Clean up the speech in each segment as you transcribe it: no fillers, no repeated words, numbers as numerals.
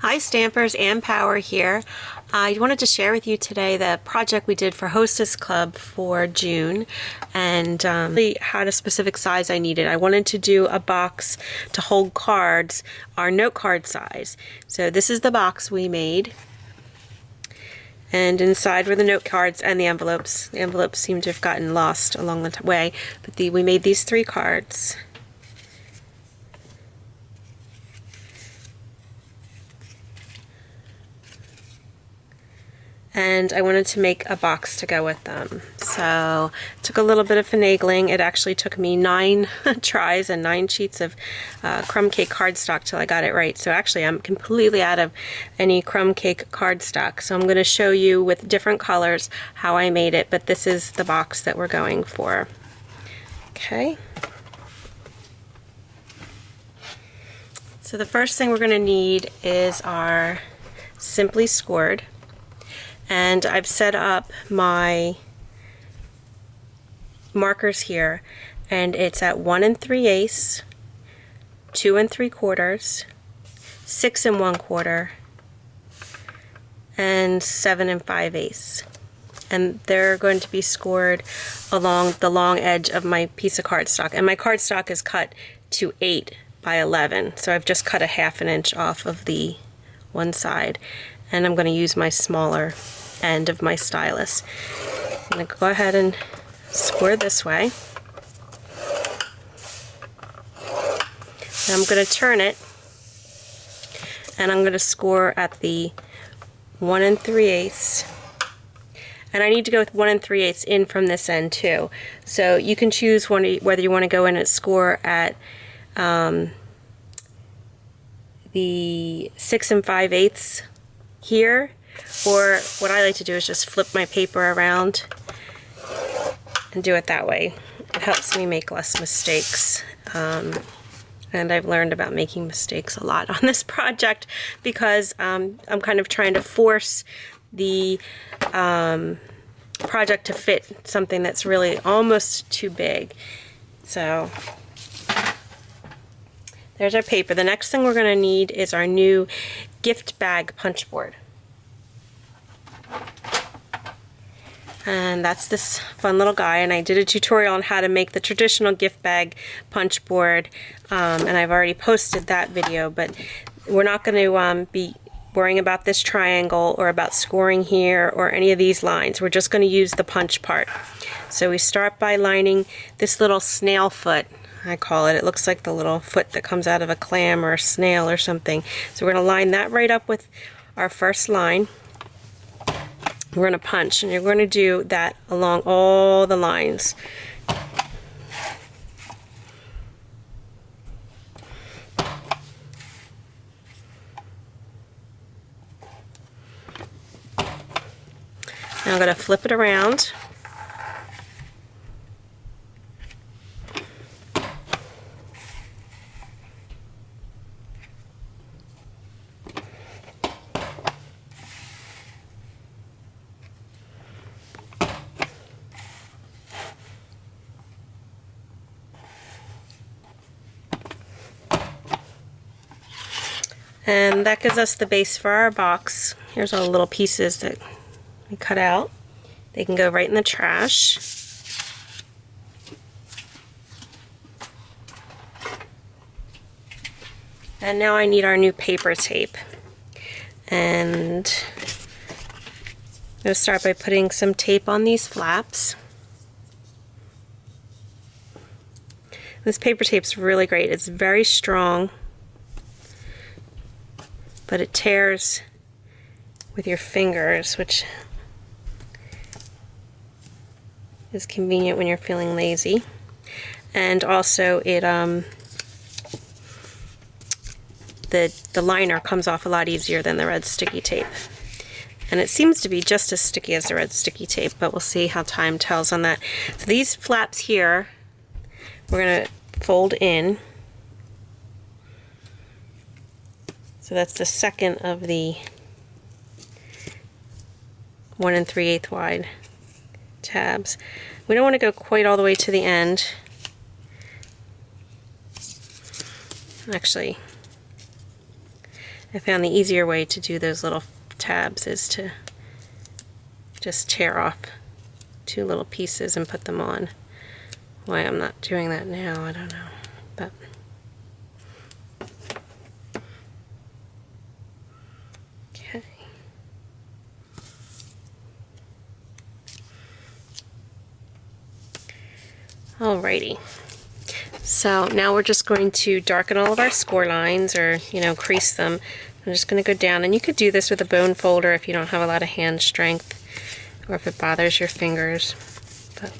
Hi Stampers, Ann Power here. I wanted to share with you today the project we did for Hostess Club for June, and really had a specific size I needed. I wanted to do a box to hold cards, our note card size. So this is the box we made, and inside were the note cards and the envelopes. The envelopes seem to have gotten lost along the way, but we made these 3 cards. And I wanted to make a box to go with them. So it took a little bit of finagling. It actually took me 9 tries and 9 sheets of crumb cake cardstock till I got it right. So actually I'm completely out of any crumb cake cardstock. So I'm going to show you with different colors how I made it, but this is the box that we're going for. Okay. So the first thing we're going to need is our Simply Scored. And I've set up my markers here, and it's at 1 3/8, 2 3/4, 6 1/4, and 7 5/8. And they're going to be scored along the long edge of my piece of cardstock. And my cardstock is cut to 8 by 11, so I've just cut a ½ inch off of the one side. And I'm going to use my smaller end of my stylus. I'm going to go ahead and score this way. And I'm going to turn it, and I'm going to score at the 1 3/8. And I need to go with 1 3/8 in from this end too. So you can choose whether you want to go in and score at the 6 5/8 here, or what I like to do is just flip my paper around and do it that way. It helps me make less mistakes, and I've learned about making mistakes a lot on this project because I'm kind of trying to force the project to fit something that's really almost too big. So there's our paper. The next thing we're going to need is our new gift bag punch board. And that's this fun little guy, and I did a tutorial on how to make the traditional gift bag punch board, and I've already posted that video, but we're not going to be worrying about this triangle or about scoring here or any of these lines. We're just going to use the punch part. So we start by lining this little snail foot, I call it. It looks like the little foot that comes out of a clam or a snail or something. So we're going to line that right up with our first line. We're going to punch, and you're going to do that along all the lines. Now I'm going to flip it around. And that gives us the base for our box. Here's all the little pieces that we cut out. They can go right in the trash. And now I need our new paper tape. And I'm going to start by putting some tape on these flaps. This paper tape's really great. It's very strong, but it tears with your fingers, which is convenient when you're feeling lazy. And also it the liner comes off a lot easier than the red sticky tape. And it seems to be just as sticky as the red sticky tape, but we'll see how time tells on that. So these flaps here, we're going to fold in. So that's the second of the 1 3/8 wide tabs. We don't want to go quite all the way to the end. Actually, I found the easier way to do those little tabs is to just tear off 2 little pieces and put them on. Why I'm not doing that now, I don't know. But okay. Alrighty. So now we're just going to darken all of our score lines, or crease them. I'm just going to go down, and you could do this with a bone folder if you don't have a lot of hand strength or if it bothers your fingers. But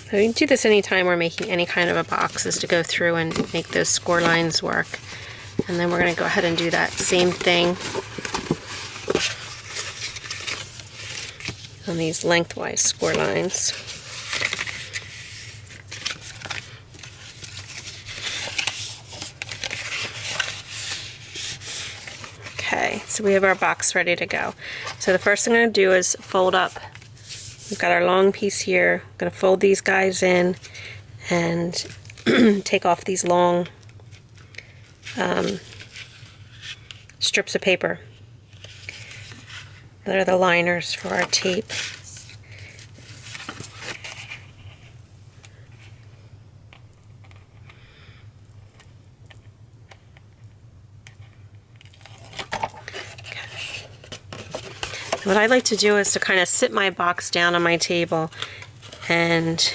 so you can do this anytime we're making any kind of a box, is to go through and make those score lines work. And then we're going to go ahead and do that same thing on these lengthwise score lines. Okay, so we have our box ready to go. So the first thing I'm going to do is fold up. We've got our long piece here. I'm going to fold these guys in and take off these long strips of paper that are the liners for our tape. Okay. What I like to do is to kind of sit my box down on my table and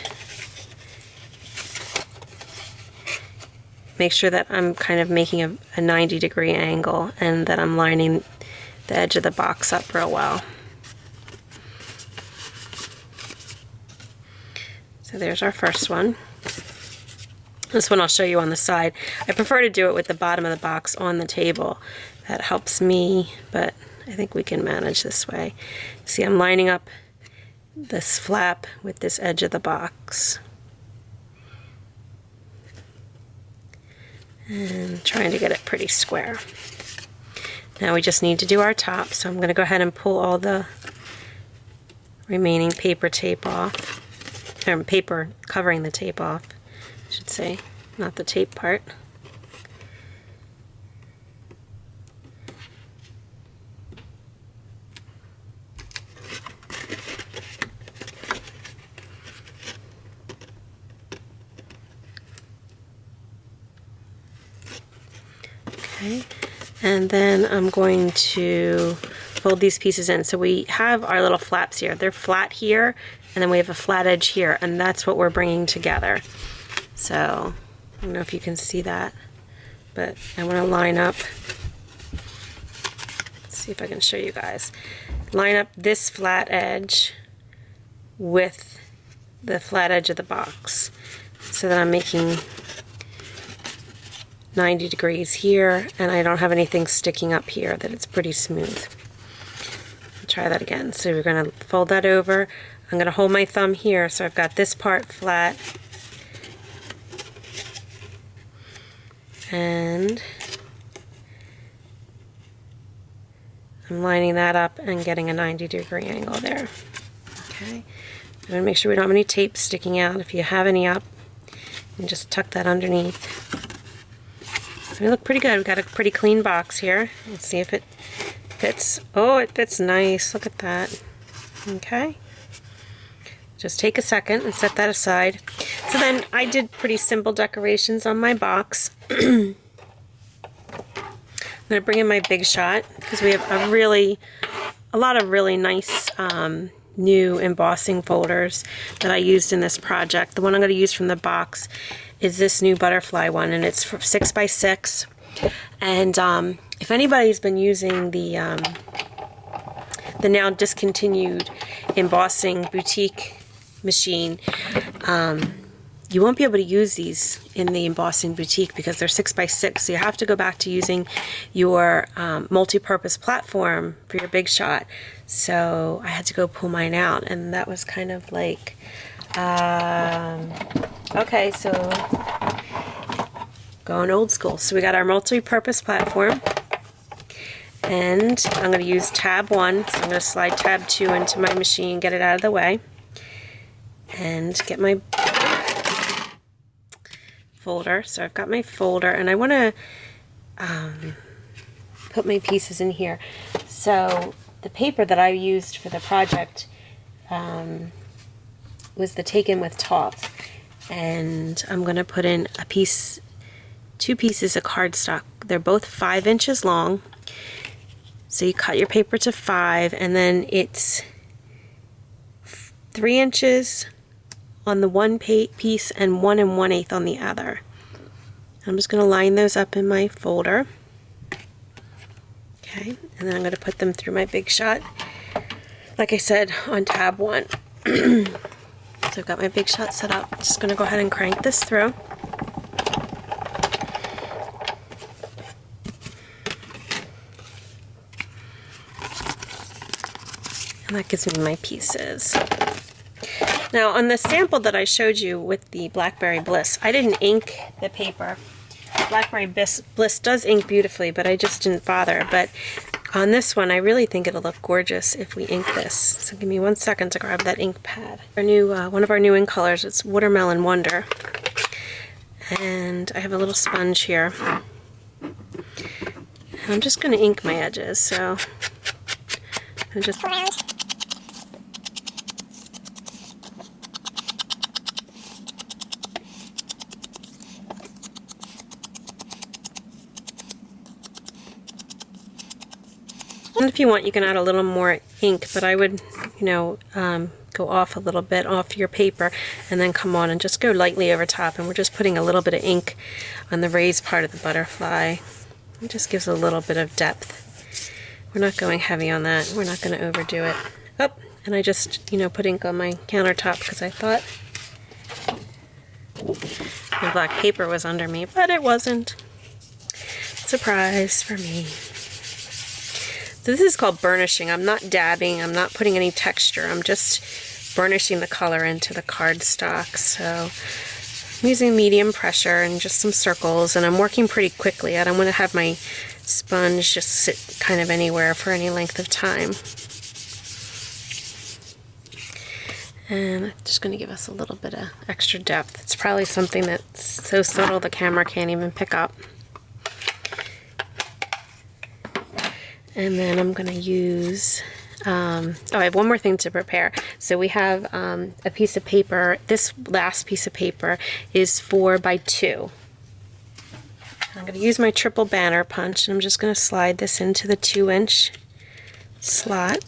make sure that I'm kind of making a 90-degree angle and that I'm lining the edge of the box up real well. So there's our first one. This one I'll show you on the side. I prefer to do it with the bottom of the box on the table. That helps me, but I think we can manage this way. See, I'm lining up this flap with this edge of the box. And trying to get it pretty square. Now we just need to do our top, so I'm going to go ahead and pull all the remaining paper tape off, or paper covering the tape off, I should say, not the tape part. Okay, and then I'm going to fold these pieces in. So we have our little flaps here. They're flat here, and then we have a flat edge here, and that's what we're bringing together. So I don't know if you can see that, but I want to line up. Let's see if I can show you guys. Line up this flat edge with the flat edge of the box so that I'm making 90 degrees here, and I don't have anything sticking up here, that it's pretty smooth. Try that again. So we're going to fold that over. I'm going to hold my thumb here, so I've got this part flat, and I'm lining that up and getting a 90-degree angle there. Okay, I'm going to make sure we don't have any tape sticking out. If you have any up, and just tuck that underneath. We look pretty good. We've got a pretty clean box here. Let's see if it fits. Oh, it fits nice. Look at that. Okay. Just take a second and set that aside. So then I did pretty simple decorations on my box. I'm going to bring in my Big Shot because we have a lot of really nice new embossing folders that I used in this project. The one I'm going to use from the box is this new butterfly one, and it's 6x6. And if anybody's been using the now discontinued embossing boutique machine, you won't be able to use these in the embossing boutique because they're 6x6. So you have to go back to using your multi-purpose platform for your Big Shot. So I had to go pull mine out, and that was kind of like, okay, so going old school. So we got our multi-purpose platform, And I'm going to use tab 1, so I'm going to slide tab 2 into my machine, get it out of the way, and get my folder. So I've got my folder, and I want to put my pieces in here. So the paper that I used for the project was the Taken with Top, and I'm going to put in a piece, 2 pieces of cardstock. They're both 5 inches long. So you cut your paper to 5, and then it's 3 inches on the one piece and 1 1/8 on the other. I'm just going to line those up in my folder. Okay, and then I'm going to put them through my Big Shot, like I said, on tab 1. So I've got my Big Shot set up. Just going to go ahead and crank this through. And that gives me my pieces. Now on the sample that I showed you with the Blackberry Bliss, I didn't ink the paper. Blackberry Bliss does ink beautifully, but I just didn't bother. But on this one, I really think it'll look gorgeous if we ink this. So give me 1 second to grab that ink pad. Our new, one of our new ink colors, it's Watermelon Wonder. And I have a little sponge here. And I'm just going to ink my edges, so I'm just... And if you want, you can add a little more ink, but I would, you know, go off a little bit off your paper and then come on and just go lightly over top. And we're just putting a little bit of ink on the raised part of the butterfly. It just gives a little bit of depth. We're not going heavy on that. We're not going to overdo it. Oh, and I just, you know, put ink on my countertop because I thought the black paper was under me, but it wasn't. Surprise for me. So this is called burnishing. I'm not dabbing, I'm not putting any texture, I'm just burnishing the color into the cardstock. So I'm using medium pressure and just some circles, and I'm working pretty quickly. I don't want to have my sponge just sit kind of anywhere for any length of time. And I'm just going to give us a little bit of extra depth. It's probably something that's so subtle the camera can't even pick up. And then I'm going to use, I have one more thing to prepare. So we have a piece of paper. This last piece of paper is 4 by 2. I'm going to use my triple banner punch, and I'm just going to slide this into the 2-inch slot.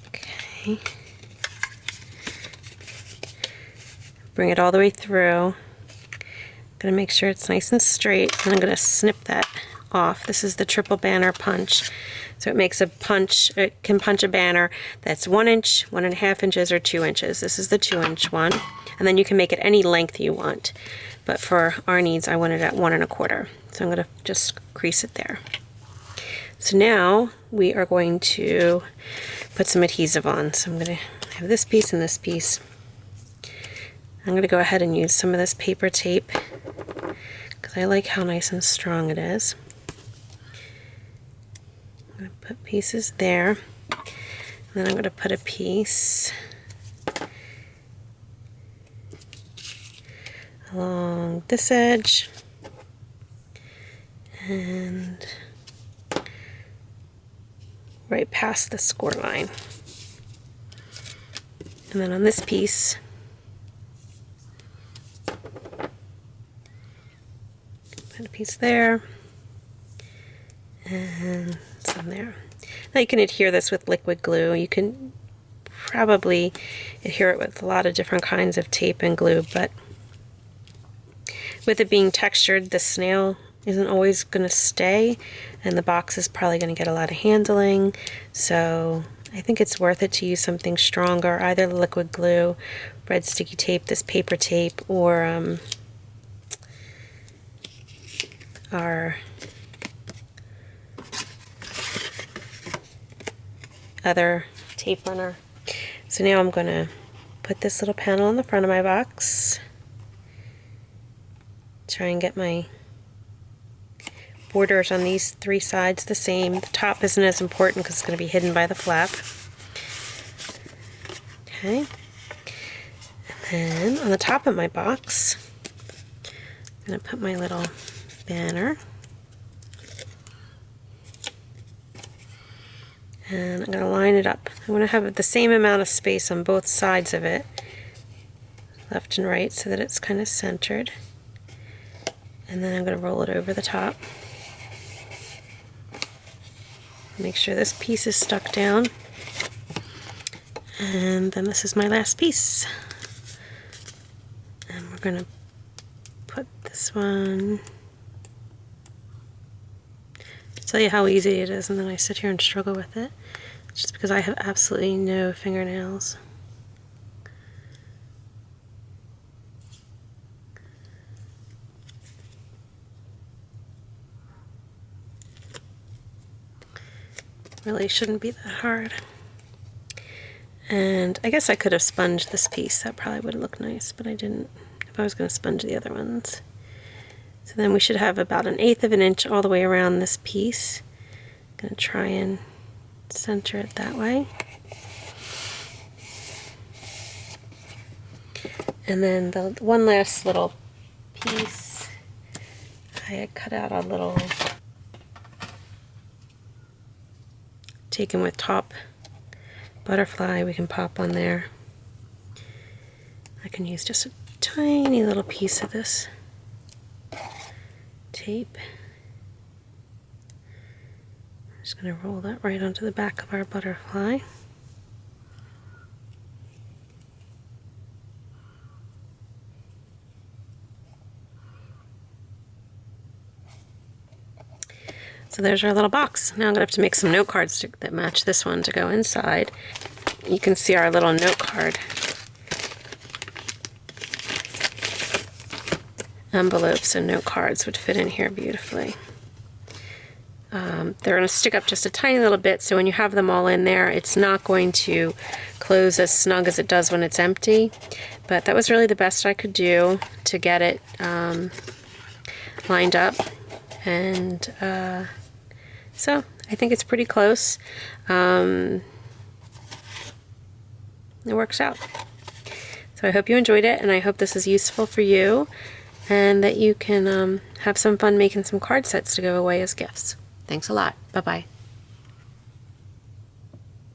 Okay. Bring it all the way through. I'm going to make sure it's nice and straight, and I'm going to snip that off. This is the triple banner punch. So it makes a punch, it can punch a banner that's 1 inch, 1.5 inches, or 2 inches. This is the 2-inch one. And then you can make it any length you want. But for our needs, I want it at 1 1/4. So I'm going to just crease it there. So now we are going to put some adhesive on. So I'm going to have this piece and this piece. I'm going to go ahead and use some of this paper tape because I like how nice and strong it is. I'm going to put pieces there, and then I'm going to put a piece along this edge and right past the score line. And then on this piece, put a piece there and some there. Now you can adhere this with liquid glue. You can probably adhere it with a lot of different kinds of tape and glue, but with it being textured, the snail isn't always going to stay, and the box is probably going to get a lot of handling, so I think it's worth it to use something stronger, either liquid glue, red sticky tape, this paper tape, or our other tape runner. So now I'm going to put this little panel in the front of my box, try and get my borders on these 3 sides the same. The top isn't as important because it's going to be hidden by the flap. Okay. And then on the top of my box, I'm going to put my little banner. And I'm going to line it up. I want to have the same amount of space on both sides of it, left and right, so that it's kind of centered. And then I'm going to roll it over the top. Make sure this piece is stuck down. And then this is my last piece. And we're going to put this one. I'll tell you how easy it is, and then I sit here and struggle with it. It's just because I have absolutely no fingernails. Really shouldn't be that hard. And I guess I could have sponged this piece. That probably would look nice, but I didn't if I was going to sponge the other ones. So then we should have about 1/8 of an inch all the way around this piece. I'm going to try and center it that way. And then the one last little piece, I had cut out a little taken with top butterfly. We can pop on there. I can use just a tiny little piece of this tape. I'm just going to roll that right onto the back of our butterfly. So there's our little box. Now I'm going to have to make some note cards that match this one to go inside. You can see our little note card envelopes and note cards would fit in here beautifully. They're going to stick up just a tiny little bit, so when you have them all in there, it's not going to close as snug as it does when it's empty. But that was really the best I could do to get it lined up. And so I think it's pretty close. It works out. So I hope you enjoyed it, and I hope this is useful for you, and that you can have some fun making some card sets to give away as gifts. Thanks a lot. Bye-bye.